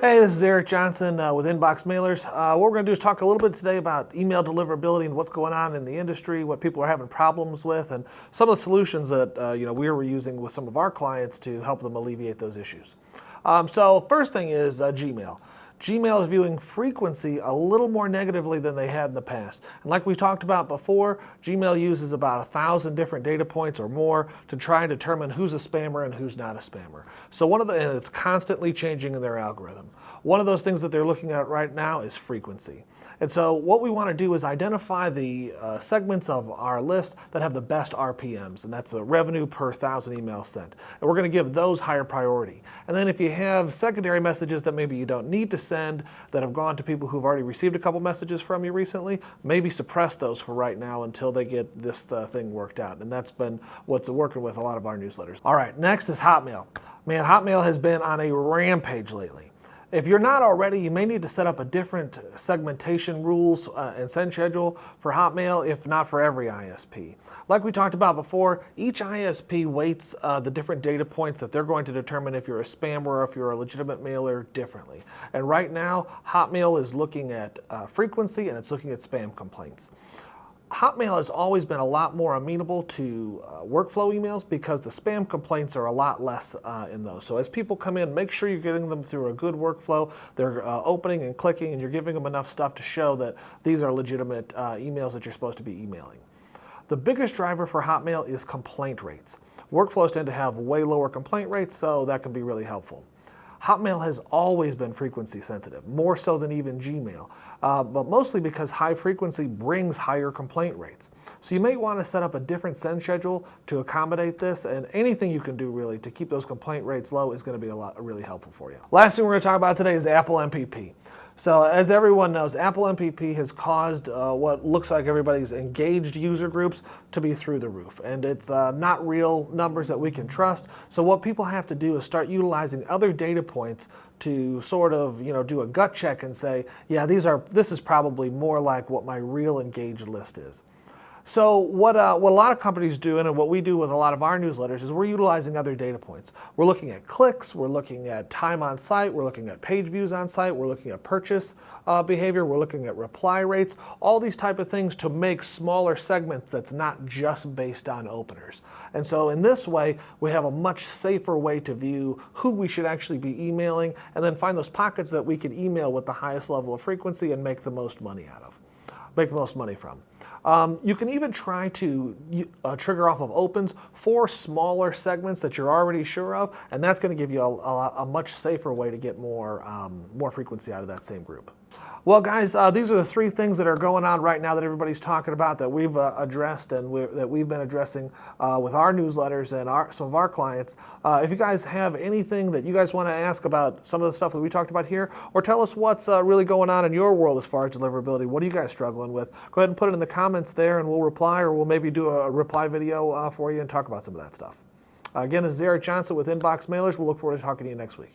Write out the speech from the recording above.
Hey, this is Eric Johnson with Inbox Mailers. What we're going to do is talk a little bit today about email deliverability and what's going on in the industry, what people are having problems with, and some of the solutions that we were using with some of our clients to help them alleviate those issues. So first thing is Gmail. Gmail is viewing frequency a little more negatively than they had in the past. And like we talked about before, Gmail uses about 1,000 different data points or more to try and determine who's a spammer and who's not a spammer. So and it's constantly changing in their algorithm. One of those things that they're looking at right now is frequency. And so what we want to do is identify the segments of our list that have the best RPMs, and that's the revenue per 1,000 emails sent. And we're going to give those higher priority. And then if you have secondary messages that maybe you don't need to send that have gone to people who've already received a couple messages from you recently, maybe suppress those for right now until they get this thing worked out. And that's been what's working with a lot of our newsletters. All right, next is Hotmail. Man, Hotmail has been on a rampage lately. If you're not already, you may need to set up a different segmentation rules and send schedule for Hotmail, if not for every ISP. Like we talked about before, each ISP weights the different data points that they're going to determine if you're a spammer or if you're a legitimate mailer differently. And right now, Hotmail is looking at frequency and it's looking at spam complaints. Hotmail has always been a lot more amenable to workflow emails because the spam complaints are a lot less in those. So as people come in, make sure you're getting them through a good workflow. They're opening and clicking and you're giving them enough stuff to show that these are legitimate emails that you're supposed to be emailing. The biggest driver for Hotmail is complaint rates. Workflows tend to have way lower complaint rates, so that can be really helpful. Hotmail has always been frequency sensitive, more so than even Gmail, but mostly because high frequency brings higher complaint rates. So you may want to set up a different send schedule to accommodate this, and anything you can do really to keep those complaint rates low is going to be really helpful for you. Last thing we're going to talk about today is Apple MPP. So as everyone knows, Apple MPP has caused what looks like everybody's engaged user groups to be through the roof. And it's not real numbers that we can trust. So what people have to do is start utilizing other data points to sort of do a gut check and say, yeah, this is probably more like what my real engaged list is. So what a lot of companies do, and what we do with a lot of our newsletters, is we're utilizing other data points. We're looking at clicks, we're looking at time on site, we're looking at page views on site, we're looking at purchase behavior, we're looking at reply rates, all these type of things to make smaller segments that's not just based on openers. And so in this way, we have a much safer way to view who we should actually be emailing, and then find those pockets that we can email with the highest level of frequency and make the most money out of. Make the most money from. You can even try to trigger off of opens for smaller segments that you're already sure of, and that's going to give you a much safer way to get more frequency out of that same group. Well, guys, these are the three things that are going on right now that everybody's talking about that we've addressed and that we've been addressing with our newsletters and some of our clients. If you guys have anything that you guys want to ask about some of the stuff that we talked about here, or tell us what's really going on in your world as far as deliverability, what are you guys struggling with? Go ahead and put it in the comments there and we'll reply, or we'll maybe do a reply video for you and talk about some of that stuff. Again, this is Eric Johnson with Inbox Mailers. We'll look forward to talking to you next week.